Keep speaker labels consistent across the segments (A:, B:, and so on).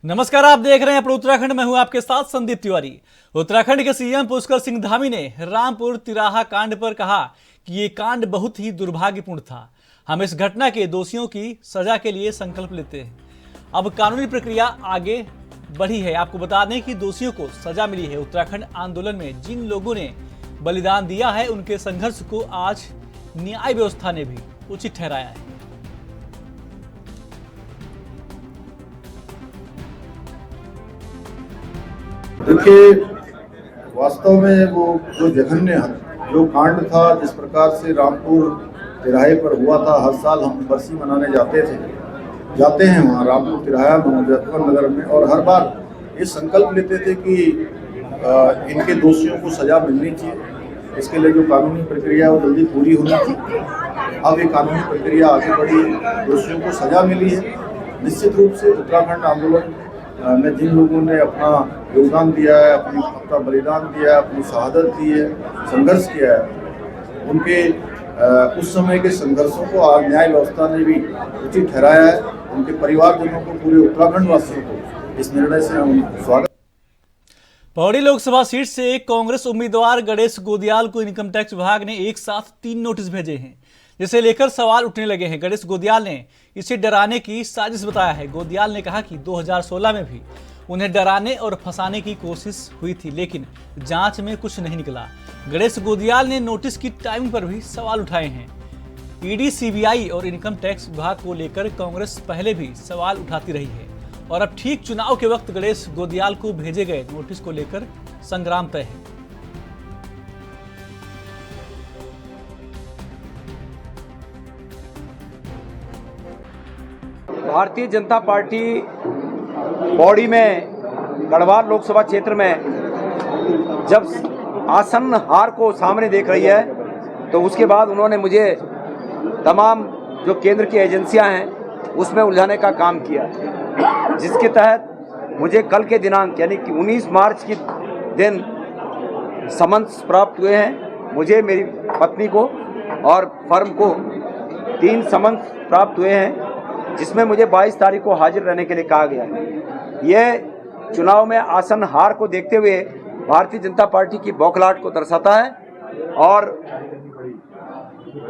A: नमस्कार, आप देख रहे हैं अपने उत्तराखंड में हूं आपके साथ संदीप तिवारी। उत्तराखंड के सीएम पुष्कर सिंह धामी ने रामपुर तिराहा कांड पर कहा कि ये कांड बहुत ही दुर्भाग्यपूर्ण था। हम इस घटना के दोषियों की सजा के लिए संकल्प लेते हैं। अब कानूनी प्रक्रिया आगे बढ़ी है। आपको बता दें कि दोषियों को सजा मिली है। उत्तराखंड आंदोलन में जिन लोगों ने बलिदान दिया है, उनके संघर्ष को आज न्याय व्यवस्था ने भी उचित ठहराया है।
B: देखिए, वास्तव में वो जो जघन्य जो कांड था, जिस प्रकार से रामपुर तिराहे पर हुआ था, हर साल हम बरसी मनाने जाते हैं वहाँ रामपुर तिराहा में, मुजफ्फरनगर में, और हर बार ये संकल्प लेते थे कि इनके दोषियों को सजा मिलनी चाहिए। इसके लिए जो कानूनी प्रक्रिया वो जल्दी पूरी होनी चाहिए। अब ये कानूनी प्रक्रिया आगे बढ़ी, दोषियों को सजा मिली है। निश्चित रूप से उत्तराखंड आंदोलन में जिन लोगों ने अपना योगदान दिया है, अपना बलिदान दिया है, अपनी शहादत दी है, संघर्ष किया है, उनके उस समय के संघर्षों को आज न्याय व्यवस्था ने भी उचित ठहराया है। उनके परिवारजनों को, पूरे उत्तराखंड वासियों को इस निर्णय से हम स्वागत।
A: पौड़ी लोकसभा सीट से कांग्रेस उम्मीदवार गणेश गोदियाल को इनकम टैक्स विभाग ने एक साथ 3 नोटिस भेजे हैं, जिसे लेकर सवाल उठने लगे हैं। गणेश गोदियाल ने इसे डराने की साजिश बताया है। गोदियाल ने कहा कि 2016 में भी उन्हें डराने और फंसाने की कोशिश हुई थी, लेकिन जांच में कुछ नहीं निकला। गणेश गोदियाल ने नोटिस की टाइमिंग पर भी सवाल उठाए हैं। ईडी, सीबीआई और इनकम टैक्स विभाग को लेकर कांग्रेस पहले भी सवाल उठाती रही है और अब ठीक चुनाव के वक्त गणेश गोदियाल को भेजे गए नोटिस को लेकर संग्राम तय है।
C: भारतीय जनता पार्टी पौड़ी में गढ़वाल लोकसभा क्षेत्र में जब आसन्न हार को सामने देख रही है, तो उसके बाद उन्होंने मुझे तमाम जो केंद्र की एजेंसियां हैं उसमें उलझाने का काम किया, जिसके तहत मुझे कल के दिनांक यानी कि 19 मार्च के दिन समन्स प्राप्त हुए हैं। मुझे, मेरी पत्नी को और फर्म को 3 समन्स प्राप्त हुए हैं, जिसमें मुझे 22 तारीख को हाजिर रहने के लिए कहा गया है। यह चुनाव में आसन हार को देखते हुए भारतीय जनता पार्टी की बौखलाहट को दर्शाता है और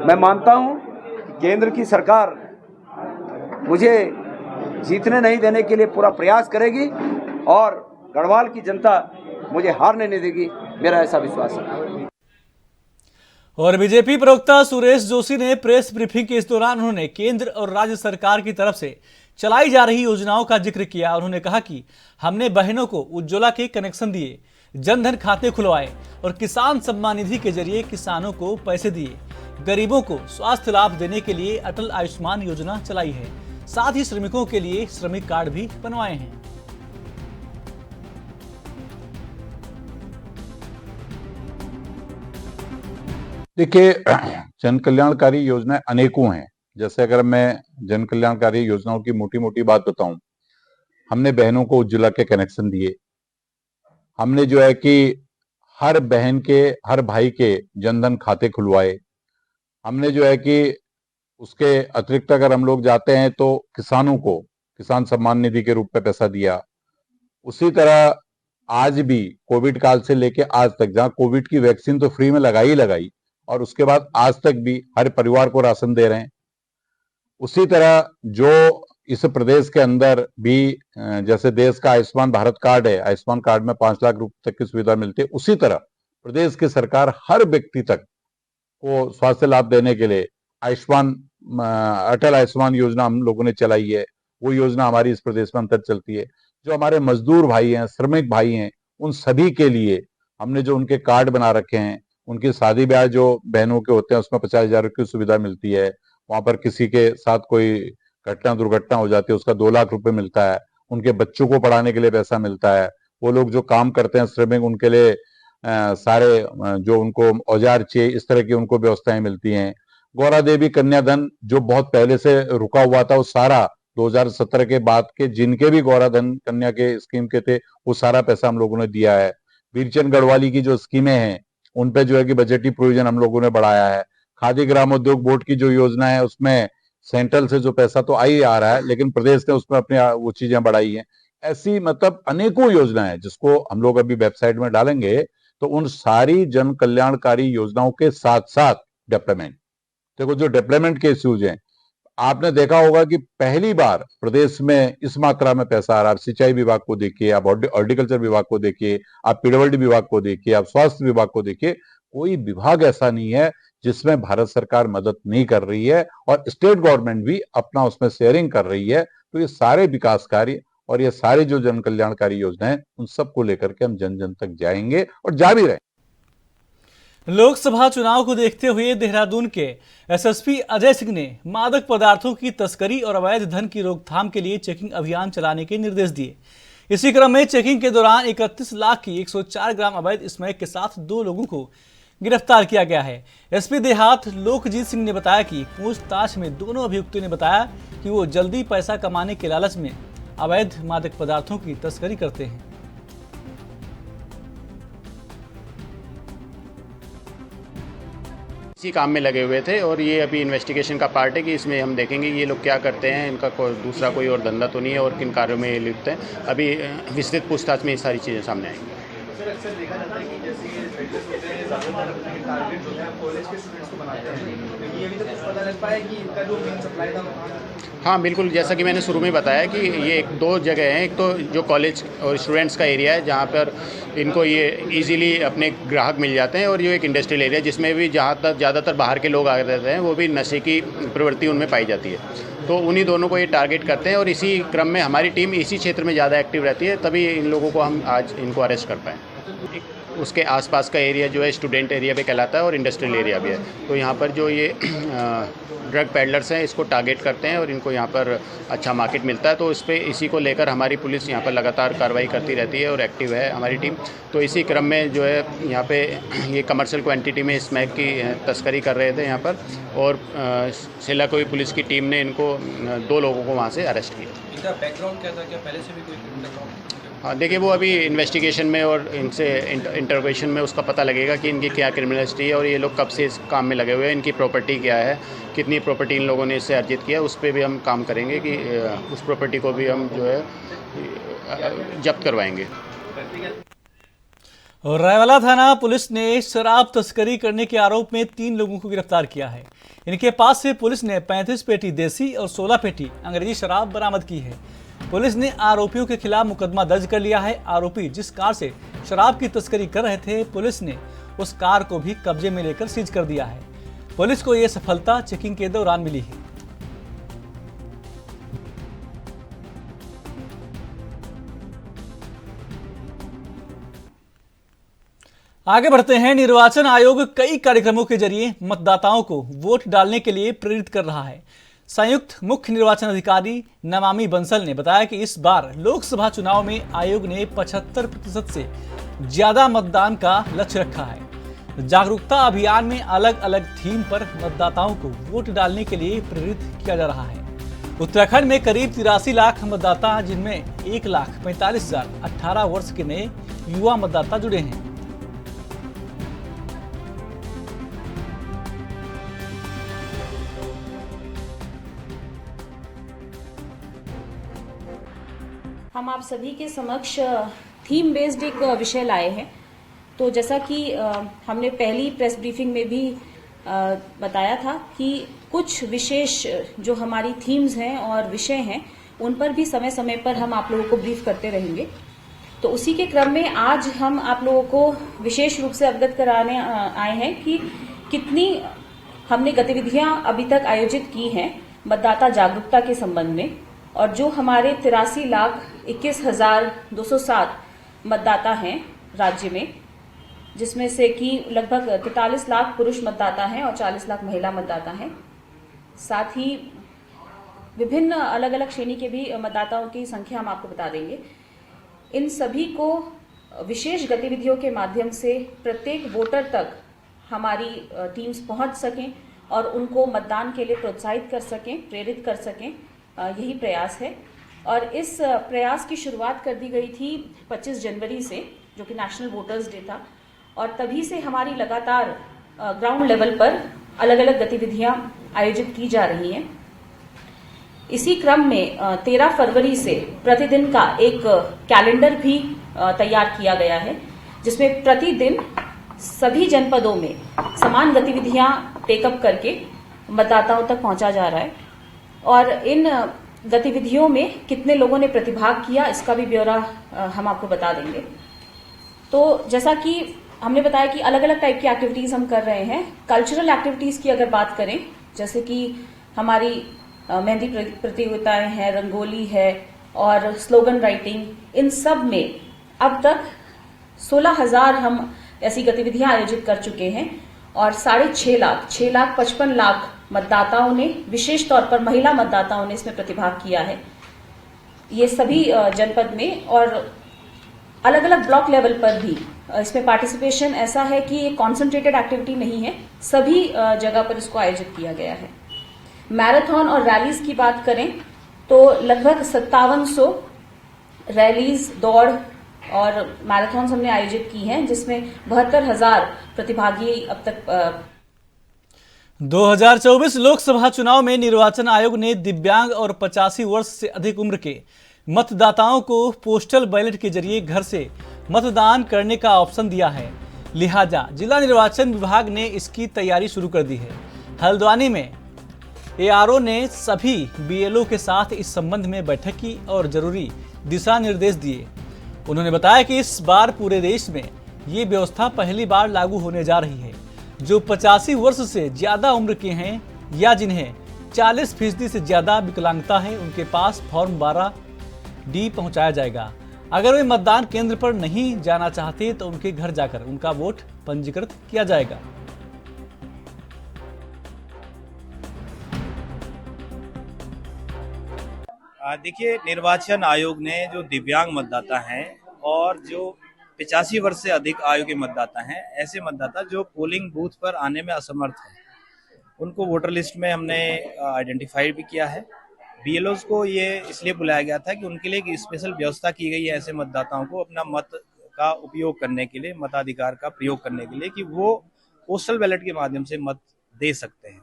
C: मैं मानता हूं कि केंद्र की सरकार मुझे जीतने नहीं देने के लिए पूरा प्रयास करेगी और गढ़वाल की जनता मुझे हारने नहीं देगी, मेरा ऐसा विश्वास है।
A: और बीजेपी प्रवक्ता सुरेश जोशी ने प्रेस ब्रीफिंग के इस दौरान उन्होंने केंद्र और राज्य सरकार की तरफ से चलाई जा रही योजनाओं का जिक्र किया। उन्होंने कहा कि हमने बहनों को उज्ज्वला के कनेक्शन दिए, जनधन खाते खुलवाए और किसान सम्मान निधि के जरिए किसानों को पैसे दिए। गरीबों को स्वास्थ्य लाभ देने के लिए अटल आयुष्मान योजना चलाई है। साथ ही श्रमिकों के लिए श्रमिक कार्ड भी बनवाए हैं।
D: देखिए, जन कल्याणकारी योजनाएं अनेकों हैं। जैसे अगर मैं जन कल्याणकारी योजनाओं की मोटी मोटी बात बताऊं, हमने बहनों को उज्ज्वला के कनेक्शन दिए। हमने जो है कि हर बहन के, हर भाई के जनधन खाते खुलवाए। हमने जो है कि उसके अतिरिक्त अगर हम लोग जाते हैं तो किसानों को किसान सम्मान निधि के रूप में पैसा दिया। उसी तरह आज भी कोविड काल से लेके आज तक, जहां कोविड की वैक्सीन तो फ्री में लगाई और उसके बाद आज तक भी हर परिवार को राशन दे रहे हैं। उसी तरह जो इस प्रदेश के अंदर भी जैसे देश का आयुष्मान भारत कार्ड है, आयुष्मान कार्ड में 5 लाख रुपए तक की सुविधा मिलती है, उसी तरह प्रदेश की सरकार हर व्यक्ति तक को स्वास्थ्य लाभ देने के लिए अटल आयुष्मान योजना हम लोगों ने चलाई है। वो योजना हमारी इस प्रदेश में अंतर चलती है। जो हमारे मजदूर भाई हैं, श्रमिक भाई हैं, उन सभी के लिए हमने जो उनके कार्ड बना रखे हैं, उनकी शादी ब्याह जो बहनों के होते हैं उसमें 50,000 की सुविधा मिलती है। वहां पर किसी के साथ कोई घटना दुर्घटना हो जाती है, उसका 2 लाख रुपए मिलता है। उनके बच्चों को पढ़ाने के लिए पैसा मिलता है। वो लोग जो काम करते हैं श्रमिक, उनके लिए सारे जो उनको औजार चाहिए, इस तरह की उनको व्यवस्थाएं मिलती हैं। गौरा देवी कन्याधन जो बहुत पहले से रुका हुआ था, वो सारा 2017 के बाद के जिनके भी गौरा धन कन्या के स्कीम के थे, वो सारा पैसा हम लोगों ने दिया है। वीरचंद गढ़वाली की जो स्कीमें हैं, उन पे जो है कि बजटीय प्रोविजन हम लोगों ने बढ़ाया है। खादी ग्रामोद्योग बोर्ड की जो योजना है, उसमें सेंट्रल से जो पैसा तो आ ही आ रहा है, लेकिन प्रदेश ने उसमें अपनी वो चीजें बढ़ाई हैं। ऐसी मतलब अनेकों योजनाएं जिसको हम लोग अभी वेबसाइट में डालेंगे, तो उन सारी जन कल्याणकारी योजनाओं के साथ साथ डेवलपमेंट, देखो जो डेवलपमेंट के इश्यूज हैं, आपने देखा होगा कि पहली बार प्रदेश में इस मात्रा में पैसा आ रहा है। आप सिंचाई विभाग को देखिए, आप हॉर्टिकल्चर विभाग को देखिए, आप पीडब्ल्यूडी विभाग को देखिए, आप स्वास्थ्य विभाग को देखिए, कोई विभाग ऐसा नहीं है जिसमें भारत सरकार मदद नहीं कर रही है और स्टेट गवर्नमेंट भी अपना उसमें शेयरिंग कर रही है। तो ये सारे विकास कार्य और ये सारी जो जन कल्याणकारी योजनाएं, उन सबको लेकर के हम जन जन तक जाएंगे और जा भी रहे।
A: लोकसभा चुनाव को देखते हुए देहरादून के एसएसपी अजय सिंह ने मादक पदार्थों की तस्करी और अवैध धन की रोकथाम के लिए चेकिंग अभियान चलाने के निर्देश दिए। इसी क्रम में चेकिंग के दौरान 31 लाख की 104 ग्राम अवैध स्मैक के साथ 2 लोगों को गिरफ्तार किया गया है। एसपी देहात लोकजीत सिंह ने बताया कि पूछताछ में दोनों अभियुक्तों ने बताया कि वो जल्दी पैसा कमाने के लालच में अवैध मादक पदार्थों की तस्करी करते हैं।
E: इसी काम में लगे हुए थे और ये अभी इन्वेस्टिगेशन का पार्ट है कि इसमें हम देखेंगे ये लोग क्या करते हैं, इनका दूसरा कोई और धंधा तो नहीं है और किन कार्यों में ये लिप्त हैं। अभी विस्तृत पूछताछ में ये सारी चीज़ें सामने आएंगी।
F: सर अक्सर देखा जाता है कि जैसे ये ट्रेडर्स होते हैं ज़्यादातर टारगेट होते हैं कॉलेज के स्टूडेंट्स को बनाते हैं, तो ये अभी तक कुछ पता लग पाया कि इनका जो मेन सप्लाई था।
E: हाँ बिल्कुल, जैसा कि मैंने शुरू में बताया कि ये 2 जगह हैं। एक तो जो कॉलेज और स्टूडेंट्स का एरिया है जहाँ पर इनको ये इजीली अपने ग्राहक मिल जाते हैं, और ये एक इंडस्ट्रियल एरिया जिसमें भी जहाँ तक ज़्यादातर बाहर के लोग आ रहते हैं, वो भी नशे की प्रवृत्ति उनमें पाई जाती है। तो उन्हीं दोनों को ये टारगेट करते हैं और इसी क्रम में हमारी टीम इसी क्षेत्र में ज़्यादा एक्टिव रहती है, तभी इन लोगों को हम आज इनको अरेस्ट कर पाएँ। उसके आसपास का एरिया जो है स्टूडेंट एरिया भी कहलाता है और इंडस्ट्रियल एरिया भी है। तो यहाँ पर जो ये ड्रग पैडलर्स हैं इसको टारगेट करते हैं और इनको यहाँ पर अच्छा मार्केट मिलता है। तो इसी को लेकर हमारी पुलिस यहाँ पर लगातार कार्रवाई करती रहती है और एक्टिव है हमारी टीम। तो इसी क्रम में जो है यहाँ पे ये कमर्शियल क्वांटिटी में स्मैक की तस्करी कर रहे थे यहाँ पर, और सेलाकोई पुलिस की टीम ने इनको 2 लोगों को वहाँ से अरेस्ट किया।
F: इनका बैकग्राउंड क्या था, क्या पहले से भी कोई बैकग्राउंड?
E: हाँ देखिए, वो अभी इन्वेस्टिगेशन में और इनसे इंटरोगेशन में उसका पता लगेगा कि इनकी क्या क्रिमिनल हिस्ट्री है और ये लोग कब से इस काम में लगे हुए हैं, इनकी प्रॉपर्टी क्या है, कितनी प्रॉपर्टी इन लोगों ने इससे अर्जित किया, उस पर भी हम काम करेंगे कि उस प्रॉपर्टी को भी हम जो है जब्त करवाएंगे।
A: और रायवाला थाना पुलिस ने शराब तस्करी करने के आरोप में 3 लोगों को गिरफ्तार किया है। इनके पास से पुलिस ने 35 पेटी देसी और 16 पेटी अंग्रेजी शराब बरामद की है। पुलिस ने आरोपियों के खिलाफ मुकदमा दर्ज कर लिया है। आरोपी जिस कार से शराब की तस्करी कर रहे थे, पुलिस ने उस कार को भी कब्जे में लेकर सीज कर दिया है। पुलिस को यह सफलता चेकिंग के दौरान मिली है। आगे बढ़ते हैं। निर्वाचन आयोग कई कार्यक्रमों के जरिए मतदाताओं को वोट डालने के लिए प्रेरित कर रहा है। संयुक्त मुख्य निर्वाचन अधिकारी नमामि बंसल ने बताया कि इस बार लोकसभा चुनाव में आयोग ने 75% से ज्यादा मतदान का लक्ष्य रखा है। जागरूकता अभियान में अलग अलग थीम पर मतदाताओं को वोट डालने के लिए प्रेरित किया जा रहा है। उत्तराखंड में करीब 83 लाख मतदाता, जिनमें 1,45,000 18 वर्ष के नए युवा मतदाता जुड़े हैं।
G: हम आप सभी के समक्ष थीम बेस्ड एक विषय लाए हैं। तो जैसा कि हमने पहली प्रेस ब्रीफिंग में भी बताया था कि कुछ विशेष जो हमारी थीम्स हैं और विषय हैं, उन पर भी समय समय पर हम आप लोगों को ब्रीफ करते रहेंगे। तो उसी के क्रम में आज हम आप लोगों को विशेष रूप से अवगत कराने आए हैं कि कितनी हमने गतिविधियां अभी तक आयोजित की हैं मतदाता जागरूकता के संबंध में, और जो हमारे 83,21,207 मतदाता हैं राज्य में, जिसमें से कि लगभग 43 लाख पुरुष मतदाता हैं और 40 लाख महिला मतदाता हैं। साथ ही विभिन्न अलग अलग श्रेणी के भी मतदाताओं की संख्या हम आपको बता देंगे। इन सभी को विशेष गतिविधियों के माध्यम से प्रत्येक वोटर तक हमारी टीम्स पहुंच सकें और उनको मतदान के लिए प्रोत्साहित कर सकें, प्रेरित कर सकें, यही प्रयास है। और इस प्रयास की शुरुआत कर दी गई थी 25 जनवरी से, जो कि नेशनल वोटर्स डे था, और तभी से हमारी लगातार ग्राउंड लेवल पर अलग अलग गतिविधियां आयोजित की जा रही हैं। इसी क्रम में 13 फरवरी से प्रतिदिन का एक कैलेंडर भी तैयार किया गया है, जिसमें प्रतिदिन सभी जनपदों में समान गतिविधियां टेकअप करके मतदाताओं तक पहुंचा जा रहा है। और इन गतिविधियों में कितने लोगों ने प्रतिभाग किया, इसका भी ब्यौरा हम आपको बता देंगे। तो जैसा कि हमने बताया कि अलग अलग टाइप की एक्टिविटीज हम कर रहे हैं। कल्चरल एक्टिविटीज की अगर बात करें, जैसे कि हमारी मेहंदी प्रतियोगिताएं हैं, रंगोली है और स्लोगन राइटिंग, इन सब में अब तक 16,000 हम ऐसी गतिविधियां आयोजित कर चुके हैं और 6,55,00,000 मतदाताओं ने, विशेष तौर पर महिला मतदाताओं ने इसमें प्रतिभाग किया है। ये सभी जनपद में और अलग अलग ब्लॉक लेवल पर भी इसमें पार्टिसिपेशन ऐसा है कि ये कॉन्सेंट्रेटेड एक्टिविटी नहीं है, सभी जगह पर इसको आयोजित किया गया है। मैराथन और रैलीज की बात करें तो लगभग 5700 रैलीज, दौड़ और मैराथन हमने आयोजित की हैं, जिसमें 72,000 प्रतिभागी अब तक
A: 2024 लोकसभा चुनाव में निर्वाचन आयोग ने दिव्यांग और 85 वर्ष से अधिक उम्र के मतदाताओं को पोस्टल बैलेट के जरिए घर से मतदान करने का ऑप्शन दिया है। लिहाजा जिला निर्वाचन विभाग ने इसकी तैयारी शुरू कर दी है। हल्द्वानी में एआरओ ने सभी बीएलओ के साथ इस संबंध में बैठक की और जरूरी दिशा निर्देश दिए। उन्होंने बताया कि इस बार पूरे देश में ये व्यवस्था पहली बार लागू होने जा रही है। जो 85 वर्ष से ज्यादा उम्र के हैं या जिन्हें 40% से ज्यादा विकलांगता है, उनके पास फॉर्म 12D पहुंचाया जाएगा। अगर वे मतदान केंद्र पर नहीं जाना चाहते तो उनके घर जाकर उनका वोट पंजीकृत किया जाएगा।
H: देखिए, निर्वाचन आयोग ने जो दिव्यांग मतदाता हैं और जो 85 वर्ष से अधिक आयु के मतदाता हैं, ऐसे मतदाता जो पोलिंग बूथ पर आने में असमर्थ हैं, उनको वोटर लिस्ट में हमने आइडेंटिफाई भी किया है। बीएलओस को ये इसलिए बुलाया गया था कि उनके लिए एक स्पेशल व्यवस्था की गई है ऐसे मतदाताओं को अपना मत का उपयोग करने के लिए, मताधिकार का प्रयोग करने के लिए, कि वो पोस्टल बैलेट के माध्यम से मत दे सकते हैं।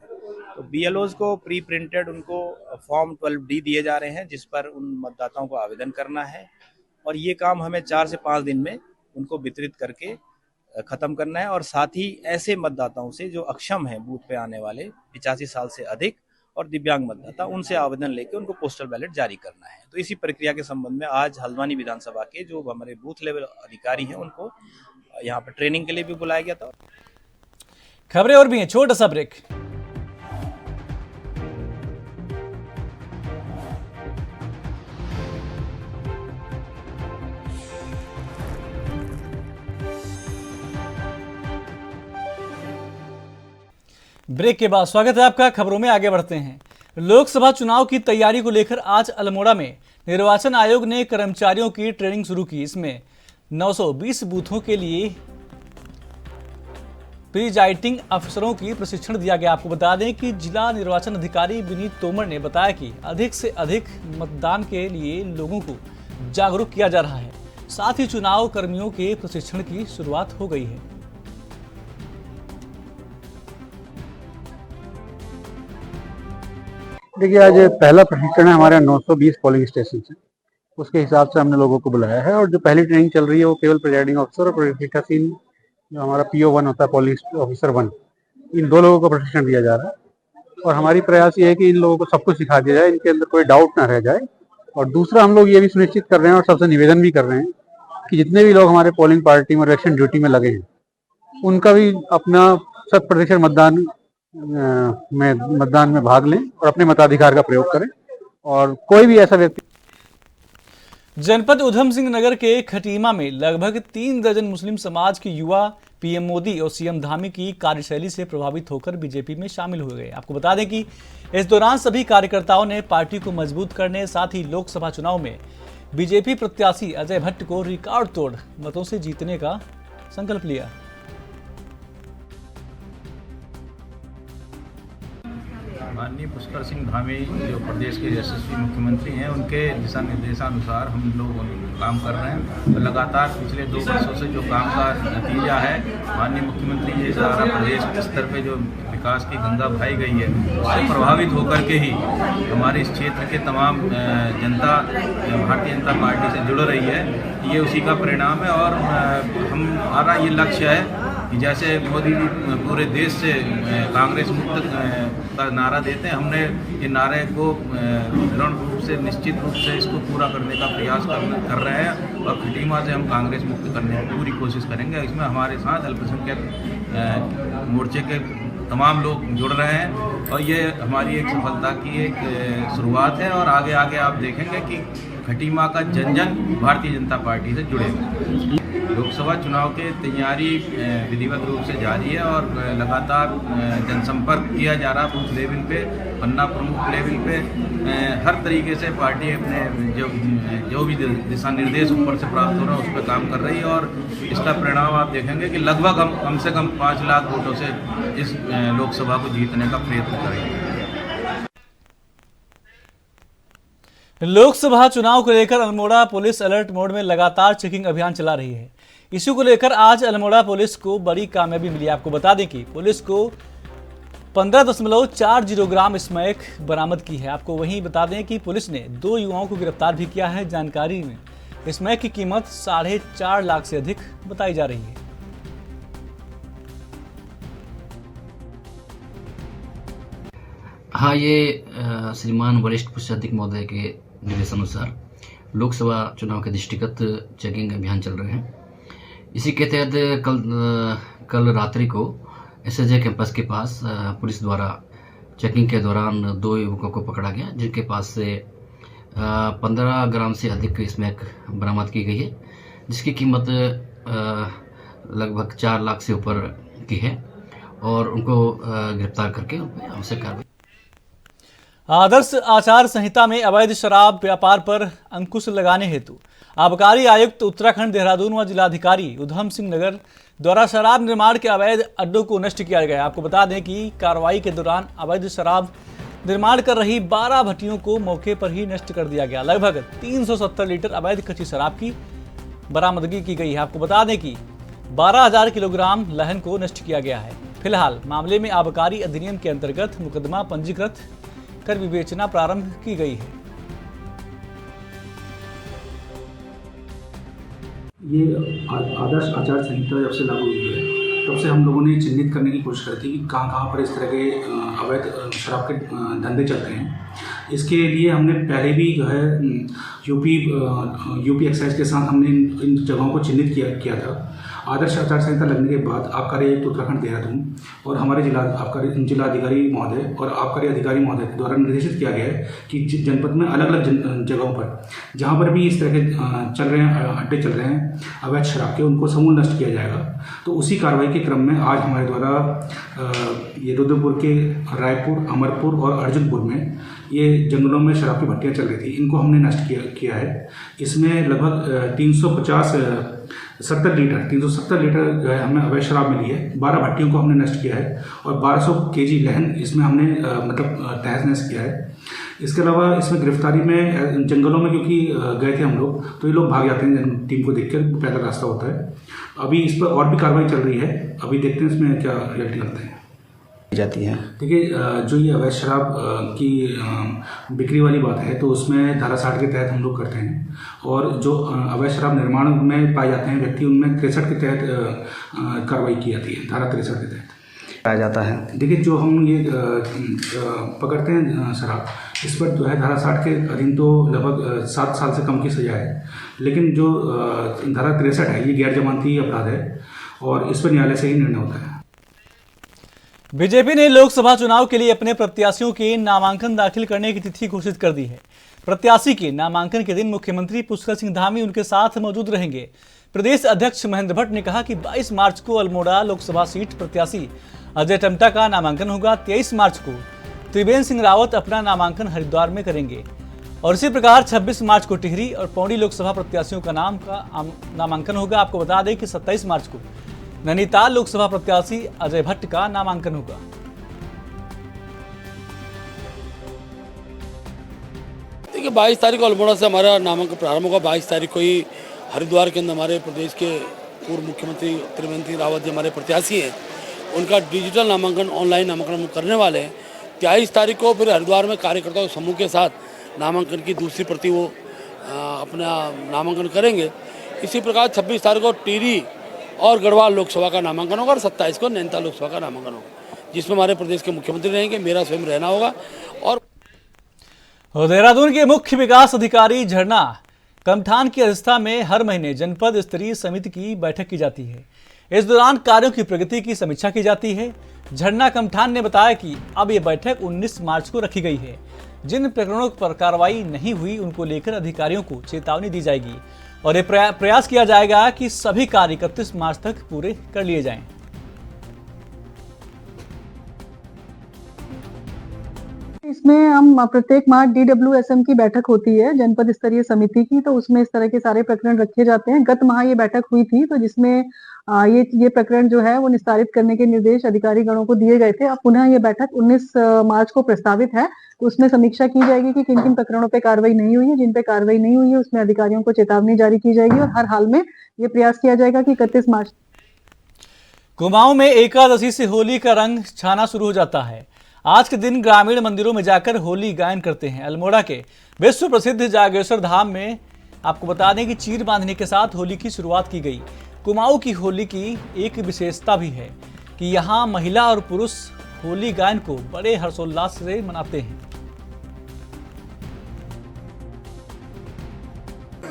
H: तो बीएलओस को प्री प्रिंटेड उनको फॉर्म 12D दिए जा रहे हैं, जिस पर उन मतदाताओं को आवेदन करना है और ये काम हमें 4 से 5 दिन में उनको वितरित करके खत्म करना है। और साथ ही ऐसे मतदाताओं से जो अक्षम हैं बूथ पे आने वाले 85 साल से अधिक और दिव्यांग मतदाता, उनसे आवेदन लेके उनको पोस्टल बैलेट जारी करना है। तो इसी प्रक्रिया के संबंध में आज हल्द्वानी विधानसभा के जो हमारे बूथ लेवल अधिकारी हैं, उनको यहाँ पर ट्रेनिंग के लिए भी बुलाया गया था।
A: खबरें और भी हैं, छोटा सा ब्रेक। ब्रेक के बाद स्वागत है आपका। खबरों में आगे बढ़ते हैं। लोकसभा चुनाव की तैयारी को लेकर आज अल्मोड़ा में निर्वाचन आयोग ने कर्मचारियों की ट्रेनिंग शुरू की। इसमें 920 बूथों के लिए प्रिजाइडिंग अफसरों की प्रशिक्षण दिया गया। आपको बता दें कि जिला निर्वाचन अधिकारी विनीत तोमर ने बताया कि अधिक से अधिक मतदान के लिए लोगों को जागरूक किया जा रहा है। साथ ही चुनाव कर्मियों के प्रशिक्षण की शुरुआत हो गई है।
I: देखिए, आज पहला प्रशिक्षण है हमारे 920 पोलिंग स्टेशन से, उसके हिसाब से हमने लोगों को बुलाया है। और जो पहली ट्रेनिंग चल रही है वो केवल प्रिजाइडिंग अफसर और पीठासीन जो हमारा PO1 होता है, पोलिंग ऑफिसर 1, इन 2 लोगों को प्रशिक्षण दिया जा रहा है। और हमारी प्रयास ये है कि इन लोगों को सब कुछ सिखा दिया जाए, इनके अंदर कोई डाउट ना रह जाए। और दूसरा, हम लोग ये भी सुनिश्चित कर रहे हैं और सबसे निवेदन भी कर रहे हैं कि जितने भी लोग हमारे पोलिंग पार्टी में इलेक्शन ड्यूटी में लगे हैं, उनका भी अपना 100% मतदान में भाग लें और अपने मताधिकार का प्रयोग करें। और कोई भी ऐसा व्यक्ति।
A: जनपद उधम सिंह नगर के खटीमा में लगभग 3 दर्जन मुस्लिम समाज के युवा PM मोदी और CM धामी की कार्यशैली से प्रभावित होकर बीजेपी में शामिल हो गए। आपको बता दें कि इस दौरान सभी कार्यकर्ताओं ने पार्टी को मजबूत करने, साथ ही लोकसभा चुनाव में बीजेपी प्रत्याशी अजय भट्ट को रिकॉर्ड तोड़ मतों से जीतने का संकल्प लिया।
J: माननीय पुष्कर सिंह धामी जो प्रदेश के यशस्वी मुख्यमंत्री हैं, उनके दिशा निर्देशानुसार हम लोग काम कर रहे हैं। और लगातार पिछले 2 वर्षों से जो काम का नतीजा है, माननीय मुख्यमंत्री जी द्वारा प्रदेश स्तर पे जो विकास की गंगा बहाई गई है, उससे प्रभावित होकर के ही हमारे इस क्षेत्र के तमाम जनता भारतीय जनता पार्टी से जुड़ रही है। ये उसी का परिणाम है। और हमारा ये लक्ष्य है कि जैसे मोदी जी पूरे देश से कांग्रेस मुक्त का नारा देते हैं, हमने ये नारे को दृढ़ रूप से निश्चित रूप से इसको पूरा करने का प्रयास कर रहे हैं और खटीमा से हम कांग्रेस मुक्त करने की पूरी कोशिश करेंगे। इसमें हमारे साथ अल्पसंख्यक मोर्चे के तमाम लोग जुड़ रहे हैं और ये हमारी एक सफलता की एक शुरुआत है। और आगे आगे आप देखेंगे कि खटीमा का जन जन भारतीय जनता पार्टी से जुड़ेगा। लोकसभा चुनाव की तैयारी विधिवत रूप से जारी है और लगातार जनसंपर्क किया जा रहा है बूथ लेवल पे, पन्ना प्रमुख लेवल पे। हर तरीके से पार्टी अपने जो भी दिशा निर्देश ऊपर से प्राप्त हो रहा है उस पर काम कर रही है और इसका परिणाम आप देखेंगे कि लगभग हम कम से कम 5 लाख वोटों से इस लोकसभा को जीतने का प्रयत्न करेंगे।
A: लोकसभा चुनाव को लेकर अल्मोड़ा पुलिस अलर्ट मोड में लगातार चेकिंग अभियान चला रही है। इसी को लेकर आज अल्मोड़ा पुलिस को बड़ी कामयाबी मिली। आपको बता दें कि पुलिस को 15.40 ग्राम स्मैक बरामद की है। आपको वहीं बता दें कि पुलिस ने 2 युवाओं को गिरफ्तार भी किया है। जानकारी में स्मैक की कीमत 4.5 लाख से अधिक बताई जा रही है।
K: हाँ, ये श्रीमान वरिष्ठ पुलिस अधीक्षक महोदय के निर्देशानुसार लोकसभा चुनाव के दृष्टिगत चेकिंग अभियान चल रहे हैं। इसी के तहत कल रात्रि को एसएजे कैंपस के पास पुलिस द्वारा चेकिंग के दौरान 2 युवकों को पकड़ा गया, जिनके पास से 15 ग्राम से अधिक स्मैक बरामद की गई है, जिसकी कीमत लगभग 4 लाख से ऊपर की है और उनको गिरफ्तार करके आवश्यक कार्रवाई।
A: आदर्श आचार संहिता में अवैध शराब व्यापार पर अंकुश लगाने हेतु आबकारी आयुक्त उत्तराखंड देहरादून व जिलाधिकारी उधम सिंह नगर द्वारा शराब निर्माण के अवैध अड्डों को नष्ट किया गया। आपको बता दें कि कार्रवाई के दौरान अवैध शराब निर्माण कर रही 12 भट्टियों को मौके पर ही नष्ट कर दिया गया। लगभग 370 लीटर अवैध कच्ची शराब की बरामदगी की गई है। आपको बता दें कि 12,000 किलोग्राम लहन को नष्ट किया गया है। फिलहाल मामले में आबकारी अधिनियम के अंतर्गत मुकदमा पंजीकृत कर विवेचना प्रारंभ की गई है।
L: ये आदर्श आचार संहिता जब से लागू हुई है तब से हम लोगों ने चिन्हित करने की कोशिश करी थी कि कहाँ पर इस तरह के अवैध शराब के धंधे चलते हैं। इसके लिए हमने पहले भी जो है यूपी एक्साइज के साथ हमने इन जगहों को चिन्हित किया था। आदर्श आचार संहिता लगने के बाद आबकारी आयुक्त उत्तराखंड देहरादून और हमारे जिलाधिकारी महोदय और आबकारी अधिकारी महोदय द्वारा निर्देशित किया गया है कि जनपद में अलग अलग जगहों पर जहां पर भी इस तरह के अड्डे चल रहे हैं अवैध शराब के, उनको समूल नष्ट किया जाएगा। तो उसी कार्रवाई के क्रम में आज हमारे द्वारा ये रुद्रपुर के रायपुर, अमरपुर और अर्जुनपुर में ये जंगलों में शराब की भट्टियाँ चल रही थी, इनको हमने नष्ट किया है। इसमें लगभग 370 लीटर जो है हमें अवैध शराब मिली है। 12 भट्टियों को हमने नष्ट किया है और 1200 केजी लहन इसमें हमने तहस नहस किया है। इसके अलावा इसमें गिरफ्तारी में जंगलों में क्योंकि गए थे हम लोग, तो ये लोग भाग जाते हैं, टीम को देखकर पैदल रास्ता होता है। अभी इस पर और भी कार्रवाई चल रही है, अभी देखते हैं इसमें क्या रिजल्ट निकलते हैं
C: जाती है।
L: देखिए, जो ये अवैध शराब की बिक्री वाली बात है तो उसमें धारा 60 के तहत हम लोग करते हैं और जो अवैध शराब निर्माण में पाए जाते हैं व्यक्ति, उनमें 63 के तहत कार्रवाई की जाती है, धारा 63 के तहत
C: पाया जाता है।
L: देखिए, जो हम ये पकड़ते हैं शराब, इस पर जो है धारा 60 के अधीन तो लगभग 7 साल से कम की सजा है, लेकिन जो धारा 63 है ये गैर जमानती अपराध है और इस पर न्यायालय से ही निर्णय होता है।
A: बीजेपी ने लोकसभा चुनाव के लिए अपने प्रत्याशियों के नामांकन दाखिल करने की तिथि घोषित कर दी है। प्रत्याशी के नामांकन के दिन मुख्यमंत्री पुष्कर सिंह धामी उनके साथ मौजूद रहेंगे। प्रदेश अध्यक्ष महेंद्र भट्ट ने कहा कि 22 मार्च को अल्मोड़ा लोकसभा सीट प्रत्याशी अजय टम्टा का नामांकन होगा। 23 मार्च को त्रिवेंद्र सिंह रावत अपना नामांकन हरिद्वार में करेंगे और इसी प्रकार 26 मार्च को टिहरी और पौड़ी लोकसभा प्रत्याशियों का नामांकन होगा। आपको बता दें कि 27 मार्च को नैनीताल लोकसभा प्रत्याशी अजय भट्ट का नामांकन होगा।
M: 22 तारीख को अल्मोड़ा से हमारा नामांकन प्रारंभ होगा। 22 तारीख को ही हरिद्वार के अंदर हमारे प्रदेश के पूर्व मुख्यमंत्री त्रिवेंद्र सिंह रावत जी हमारे प्रत्याशी हैं, उनका डिजिटल नामांकन ऑनलाइन नामांकन करने वाले हैं। 23 तारीख को फिर हरिद्वार में कार्यकर्ताओं समूह के साथ नामांकन की दूसरी प्रति वो अपना नामांकन करेंगे। इसी प्रकार 26 तारीख को टिहरी और गढ़वाल लोकसभा का नामांकन होगा और 27 को नैनीताल लोकसभा का नामांकन होगा, जिसमें हमारे प्रदेश के मुख्यमंत्री रहेंगे, मेरा स्वयं रहना होगा।
A: और देहरादून के मुख्य विकास अधिकारी झरना कमठान की अध्यक्षता में हर महीने जनपद स्तरीय समिति की बैठक की जाती है। इस दौरान कार्यों की प्रगति की समीक्षा की जाती है। झरना कमठान ने बताया कि अब ये बैठक 19 मार्च को रखी गई है। जिन प्रकरणों पर कार्रवाई नहीं हुई उनको लेकर अधिकारियों को चेतावनी दी जाएगी और ये प्रयास किया जाएगा कि सभी कार्य 31 मार्च तक पूरे कर लिए जाएं।
N: इसमें हम प्रत्येक मार्च DWSM की बैठक होती है जनपद स्तरीय समिति की, तो उसमें इस तरह के सारे प्रकरण रखे जाते हैं। गत माह ये बैठक हुई थी, तो जिसमें ये प्रकरण जो है वो निस्तारित करने के निर्देश अधिकारी गणों को दिए गए थे। अब पुनः ये बैठक 19 मार्च को प्रस्तावित है, तो उसमें समीक्षा की जाएगी कि किन किन प्रकरणों पे कार्रवाई नहीं हुई है। जिन पे कार्रवाई नहीं हुई है उसमें अधिकारियों को चेतावनी जारी की जाएगी और हर हाल में ये प्रयास किया जाएगा कि 31 मार्च।
A: कुमाऊं में एकादशी से होली का रंग छाना शुरू हो जाता है। आज के दिन ग्रामीण मंदिरों में जाकर होली गायन करते हैं। अल्मोड़ा के विश्व प्रसिद्ध जागेश्वर धाम में आपको बता दें कि चीर बांधने के साथ होली की शुरुआत की गई। कुमाऊं की होली की एक विशेषता भी है कि यहाँ महिला और पुरुष होली गायन को बड़े हर्षोल्लास से मनाते हैं।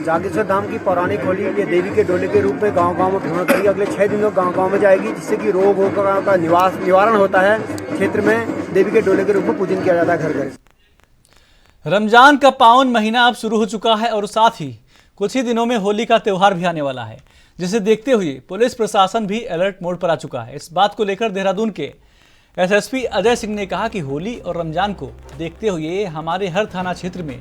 O: जागेश्वर धाम की पौराणिक होली ये देवी के डोले के रूप में गांव-गांव में भ्रमण करेगी। अगले 6 दिनों गांव-गांव में जाएगी, जिससे कि रोग का निवारण होता है। क्षेत्र में देवी के डोले के रूप में पूजन किया जाता है घर घर।
A: रमजान का पावन महीना अब शुरू हो चुका है और साथ ही कुछ ही दिनों में होली का त्योहार भी आने वाला है, जिसे देखते हुए पुलिस प्रशासन भी अलर्ट मोड पर आ चुका है। इस बात को लेकर देहरादून के SSP अजय सिंह ने कहा कि होली और रमजान को देखते हुए हमारे हर थाना क्षेत्र में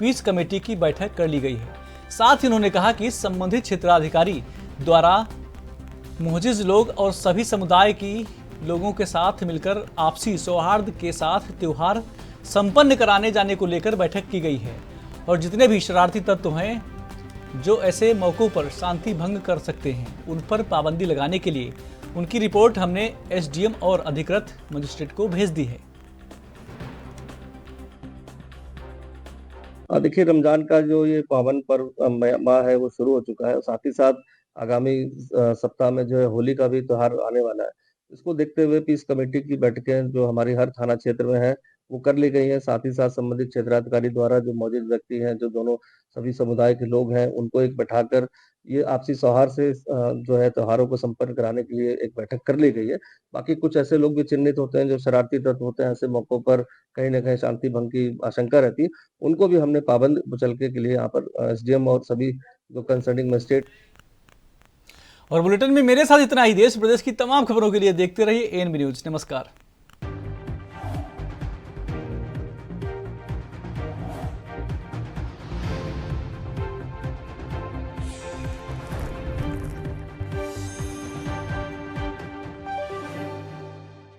A: पीस कमेटी की बैठक कर ली गई है। साथ ही उन्होंने कहा कि संबंधित क्षेत्राधिकारी द्वारा मुहजिज लोग और सभी समुदाय की लोगों के साथ मिलकर आपसी सौहार्द के साथ त्योहार संपन्न कराने जाने को लेकर बैठक की गई है और जितने भी शरारती तत्व हैं जो ऐसे मौकों पर शांति भंग कर सकते हैं उन पर पाबंदी लगाने के लिए उनकी रिपोर्ट हमने SDM और अधिकृत मजिस्ट्रेट को भेज दी है।
P: देखिए, रमजान का जो ये पावन पर्व माह है वो शुरू हो चुका है। साथ ही साथ आगामी सप्ताह में जो है होली का भी त्योहार आने वाला है। इसको देखते हुए पीस कमेटी की बैठकें जो हमारी हर थाना क्षेत्र में है वो कर ली गई है। साथ ही साथ संबंधित क्षेत्राधिकारी द्वारा जो मौजूद व्यक्ति हैं, जो दोनों सभी समुदाय के लोग हैं, उनको एक बैठाकर ये आपसी सौहार्द से जो है त्योहारों को संपन्न कराने के लिए एक बैठक कर ली गई है। बाकी कुछ ऐसे लोग भी चिन्हित होते हैं जो शरारती तत्व होते हैं, ऐसे मौकों पर कहीं न कहीं शांति भंग की आशंका रहती है, उनको भी हमने पाबंद मुचलके के लिए यहाँ पर SDM और सभी जो कंसर्निंग मजिस्ट्रेट।
A: और बुलेटिन में मेरे साथ इतना ही। देश प्रदेश की तमाम खबरों के लिए देखते रहिए ANB न्यूज। नमस्कार।